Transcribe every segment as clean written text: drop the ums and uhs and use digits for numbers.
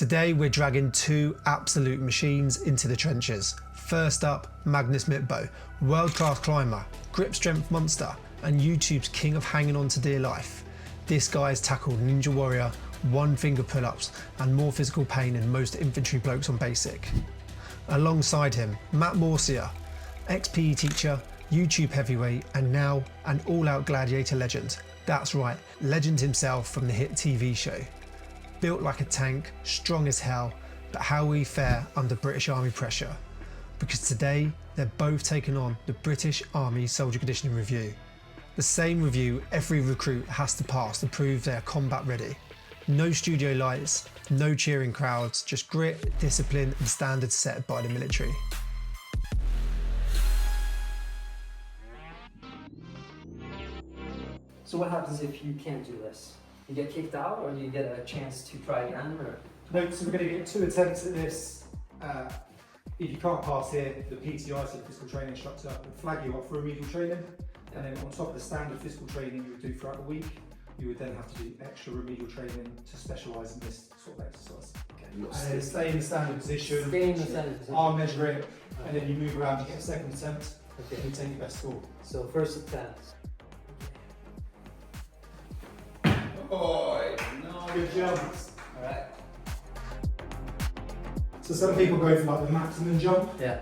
Today we're dragging two absolute machines into the trenches. First up, Magnus Midtbø, world-class climber, grip strength monster, and YouTube's king of hanging on to dear life. This guy has tackled Ninja Warrior, one-finger pull-ups, and more physical pain than most infantry blokes on basic. Alongside him, MattDoesFitness, ex-PE teacher, YouTube heavyweight, and now an all-out gladiator legend. That's right, legend himself from the hit TV show. Built like a tank, strong as hell, but how we fare under British Army pressure. Because today, they're both taking on the British Army Soldier Conditioning Review. The same review every recruit has to pass to prove they are combat ready. No studio lights, no cheering crowds, just grit, discipline, and standards set by the military. So what happens if you can't do this? You get kicked out, or do you get a chance to try again? Or? No, so we're going to get 2 attempts at this. If you can't pass here, the PTI, so the physical training instructor, will flag you up for remedial training. And then on top of the standard physical training you would do throughout the week, you would then have to do extra remedial training to specialise in this sort of exercise. Okay. And then stay in the standard position, arm measure it, and then you move around, you get a second attempt, and you take your best score. So first attempt. Oh, no, good job. Alright. So some people go for like the maximum jump, Yeah.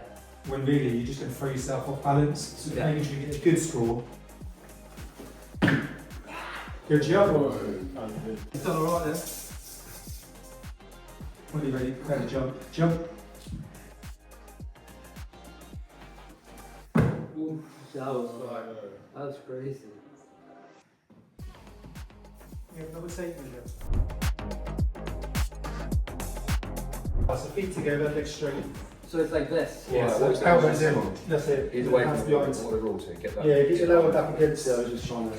when really you're just going to throw yourself off balance. So making sure you get a good score. Good job. You've done alright then. When you're ready, prepare to jump. Jump. Ooh, that was crazy. You have another tape measure. So feet together, legs straight. So it's like this? Yeah, so elbows in. That's it. Either way, hands from behind. the rule to get that. Yeah, get your lower back against. I was just trying to.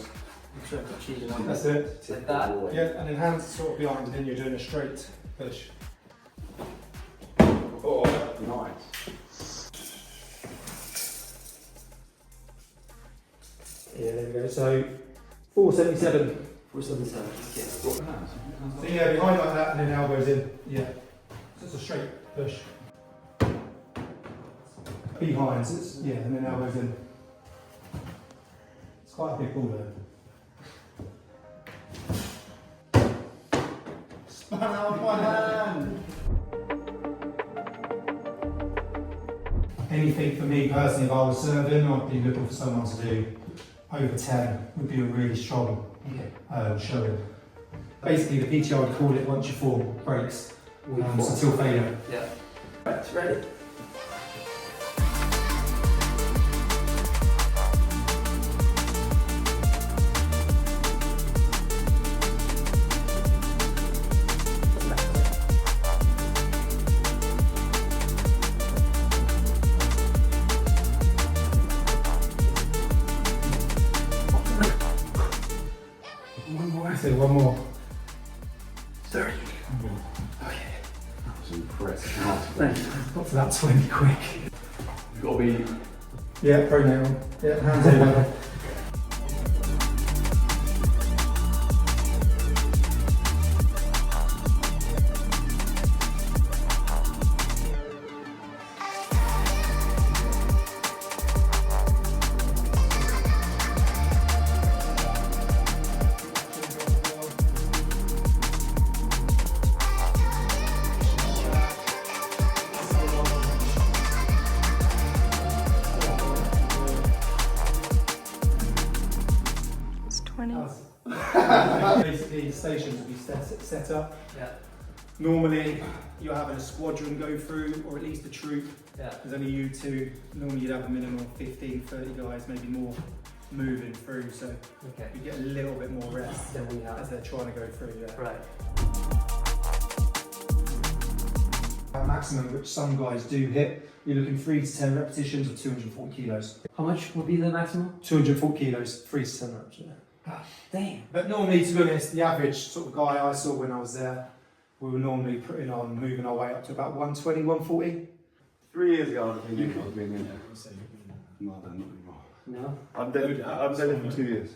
That's it. Like that? Yeah, and then hands sort of behind, and then you're doing a straight push. Oh, nice. Yeah, there we go. So 477. 477. Okay. So yeah, behind like that, and then elbows in. Yeah. So it's a straight push. Behind, so it's, yeah, and then elbows in. It's quite a big ball there. Spun out my hand! Anything for me personally, if I was serving, I'd be looking for someone to do over 10, would be a really strong showing. Basically, the PTI would call it once you fall, breaks, so till failure. Yeah. Right, ready? So one more. 30. Okay. That was impressive. Thanks. Got to that 20 quick. You've got to be. Yeah, pronatal. Yeah, hands over. Basically, the stations will be set up. Yeah. Normally, you're having a squadron go through, or at least a troop. Yeah. There's only you two. Normally, you'd have a minimum of 15, 30 guys, maybe more, moving through. So Okay. you get a little bit more rest Then we as have. they're trying to go through. Yeah. Right. Our maximum, which some guys do hit, you're looking 3 to 10 repetitions of 240 kilos. How much would be the maximum? 240 kilos, 3 to 10 reps. Yeah. Damn. But normally, to be honest, the average sort of guy I saw when I was there, we were normally putting on, moving our way up to about 120, 140. 3 years ago, I was thinking I was being in there. No, not anymore. No? I'm deadlifting for 2 years.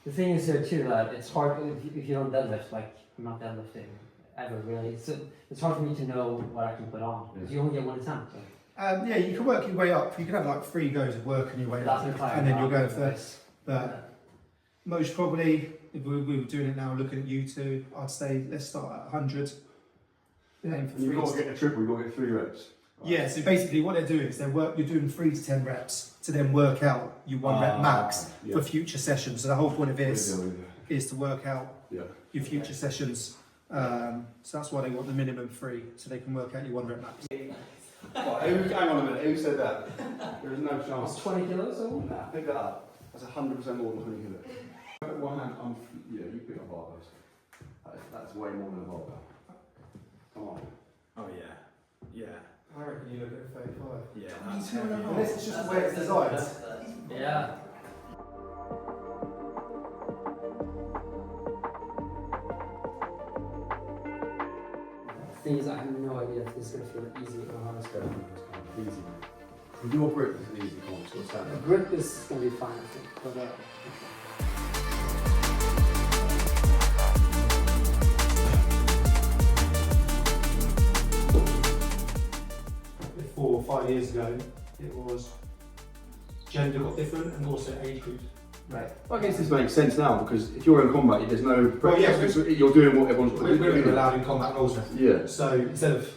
The thing is here too that it's hard if you don't deadlift. Like I'm not deadlifting ever really. So it's hard for me to know what I can put on because you only get one attempt. So. Yeah, you can work your way up. You can have like 3 goes of working your way up, and then you'll go first. But most probably, if we were doing it now, looking at you two, I'd say let's start at 100. Aim for 3. You've got to get a triple. You've got to get 3 reps. Right. Yeah. So basically, what they're doing is you're doing 3 to 10 reps to then work out your 1 rep max for future sessions. So the whole point of this is to work out your future sessions. So that's why they want the minimum 3, so they can work out your 1 rep max. Hang on a minute, who said that? There is no chance. It's 20 kilos or Nah, pick that up. That's 100% more than 20 kilos. One hand, yeah, you pick up barbells. That's way more than a barbell. Come on. Oh yeah, yeah. I reckon you look at 35. Yeah, that's heavy. Unless it's just the way it's designed. Yeah. The thing is, I have no idea if this is going to feel easy or hard. Easy. With your grip, it's easy. Come on, it's got to stand The up. grip is going to be fine, I think. But, Before 5 years ago, it was gender got different and also age group. right. I guess this makes sense now because if you're in combat, there's no. Well, yeah, you're doing what everyone's We're allowed in combat rules now. Yeah. So instead of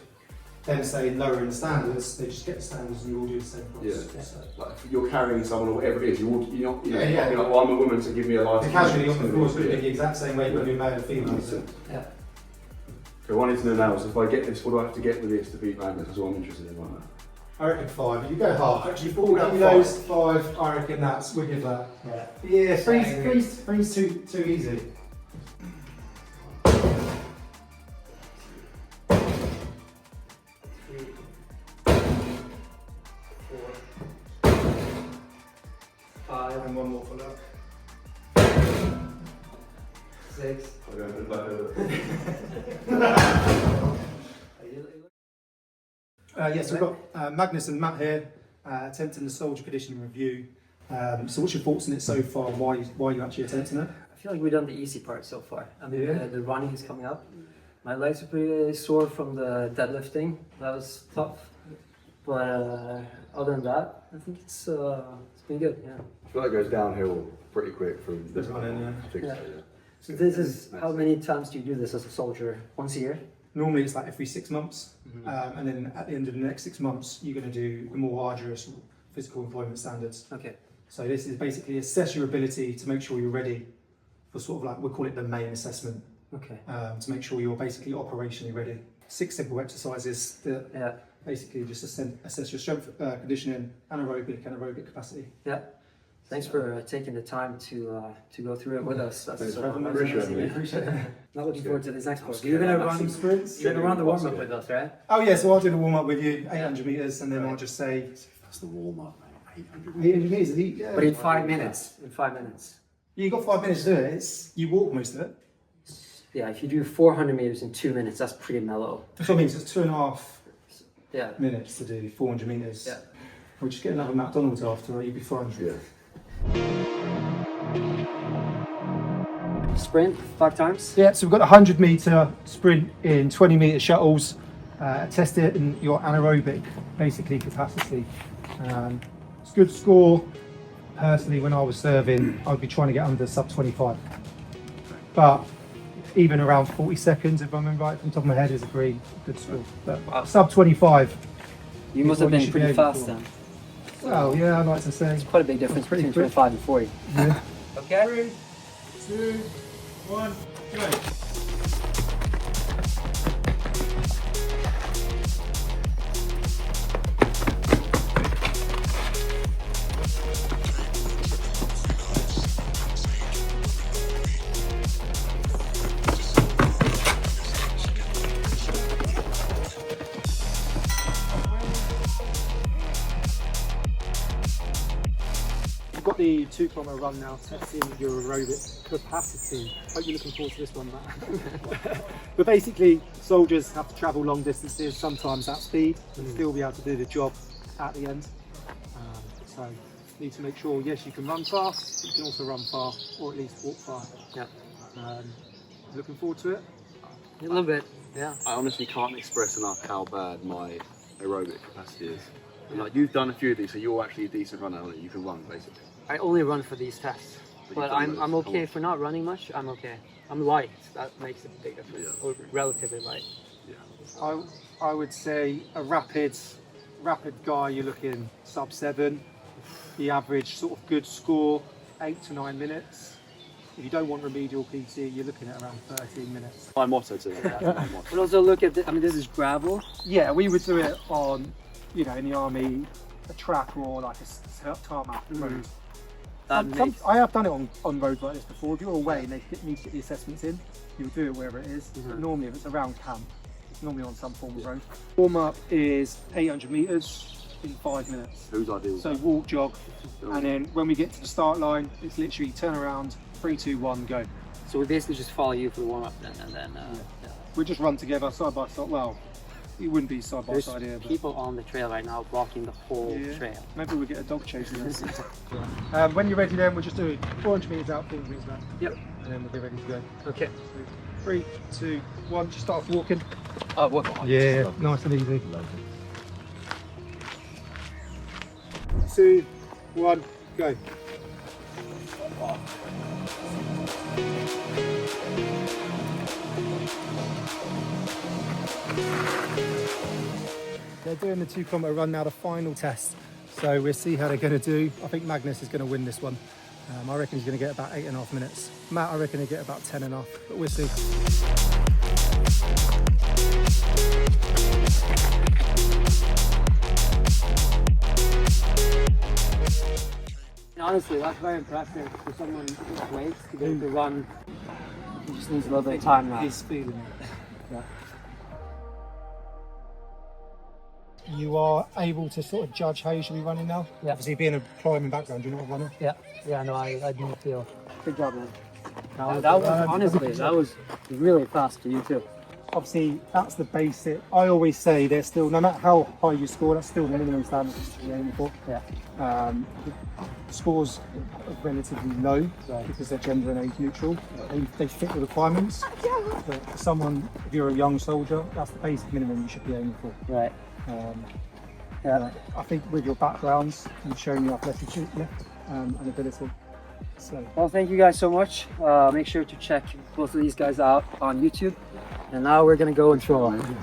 them saying lowering the standards, they just get the standards and you all do the same Yeah. process. So Like if you're carrying someone or whatever it is, you're not. Yeah. You're like, well, I'm a woman, so give me a license. the casualty on the floor is going to be the exact same weight whether you're male or female. So. Yeah. Okay, one is to know now is if I get this, what do I have to get with this to beat Magnus? That's what I'm interested in right now. I reckon 5, but you go half. Actually, 4 Down kilos, 5, I reckon we give that. Yeah. Yeah, three's too easy. And 1 more for luck. 6. I'll go a bit lower. Yes, we've got Magnus and Matt here attempting the soldier conditioning review. So what's your thoughts on it so far and why are you actually attempting it? I feel like we've done the easy part so far. I mean, Yeah. the running is coming up. My legs are pretty sore from the deadlifting. That was tough. But other than that, I think it's been good. Yeah. I feel like it goes downhill pretty quick from this Running, yeah. I think so, Yeah. yeah. So this is how many times do you do this as a soldier? Once a year? Normally it's like every 6 months, and then at the end of the next 6 months, you're going to do the more arduous physical employment standards. Okay. So this is basically assess your ability to make sure you're ready for sort of like, we'll call it the main assessment, Okay. to make sure you're basically operationally ready. 6 simple exercises that Yeah. basically just assess your strength, conditioning, anaerobic capacity. Yeah. Thanks for taking the time to go through it with us. Thanks for that's having me. amazing. Appreciate it. Not looking forward to this next part. You're going to run some sprints? You're going to run the warm up with us, right? Oh yeah, so I'll do the warm up with you, 800 metres, and then I'll just say, That's the warm up, mate. 800 metres, yeah. But in 5 minutes. In 5 minutes. Yeah, you've got 5 minutes to do it, you walk most of it. Yeah, if you do 400 meters in 2 minutes, that's pretty mellow. So it means it's 2.5 Yeah. minutes to do 400 metres. Yeah. We'll just get another McDonald's after, right? You'll be fine. Yeah. Sprint 5 times. Yeah, so we've got a 100 metre sprint in 20 metre shuttles, test it in your anaerobic, basically, capacity. It's a good score. Personally, when I was serving, I'd be trying to get under sub 25. But even around 40 seconds, if I remember right from the top of my head, is a pretty good score. But sub 25. You must have been pretty fast then. Well, yeah, I'd like to say. It's quite a big difference Pretty between quick. 25 and 40. Yeah. Okay. 3, 2, 1, go. We've got the 2-kilometer run now, testing your aerobic capacity. Hope you're looking forward to this one, Matt. But basically, soldiers have to travel long distances, sometimes at speed, and still be able to do the job at the end. So you need to make sure, yes, you can run fast, but you can also run far, or at least walk far. Yeah. Looking forward to it. A little bit, yeah. I honestly can't express enough how bad my aerobic capacity is. And like you've done a few of these, so you're actually a decent runner that you can run basically. I only run for these tests, but I'm okay for not running much. I'm okay. I'm light. That makes a big difference. Yeah. Or relatively light. Yeah. I would say a rapid guy, you're looking sub 7. The average sort of good score, 8 to 9 minutes. If you don't want remedial PT, you're looking at around 13 minutes. My motto today. That's my motto. But also look at I mean, this is gravel. Yeah, we would do it on, you know, in the army, a track or like a tarmac road. I have done it on roads like this before. If you're away and they need to get the assessments in, you'll do it wherever it is. But normally, if it's around camp, it's normally on some form of road. Warm up is 800 meters in 5 minutes. Who's ideal? So walk, jog, and then when we get to the start line, it's literally turn around, 3, 2, 1, go. So we basically just follow you for the warm up then, and then. We just run together side by side. Well, it wouldn't be side by There's side here. But people on the trail right now blocking the whole trail. maybe we'll get a dog chasing us. When you're ready, then we'll just do 400 meters out, 400 meters back. Yep. And then we'll be ready to go. Okay. So 3, 2, 1. Just start off walking. Oh, what? Yeah, nice and easy. 2, 1, go. They're doing the 2-kilometer run now, the final test. So we'll see how they're going to do. I think Magnus is going to win this one. I reckon he's going to get about 8.5 minutes. Matt, I reckon he'll get about 10.5, but we'll see. Honestly, that's very impressive for someone who waits to be able to run. He just needs a little bit of time now. He's speeding it. Yeah. You are able to sort of judge how you should be running now? Yeah. Obviously, being a climbing background, you're not a runner. Yeah, no, I do feel. Good job, man. That was honestly, that was really fast for you too. Obviously, that's the basic. I always say there's still, no matter how high you score, that's still the minimum standards to be aiming for. Yeah. Scores are relatively low because they're gender and age neutral. They fit the requirements. But for someone, if you're a young soldier, that's the basic minimum you should be aiming for. Right. I think with your backgrounds, you've shown your athletic and ability. So. Well, thank you guys so much. Make sure to check both of these guys out on YouTube. And now we're gonna go and throw on.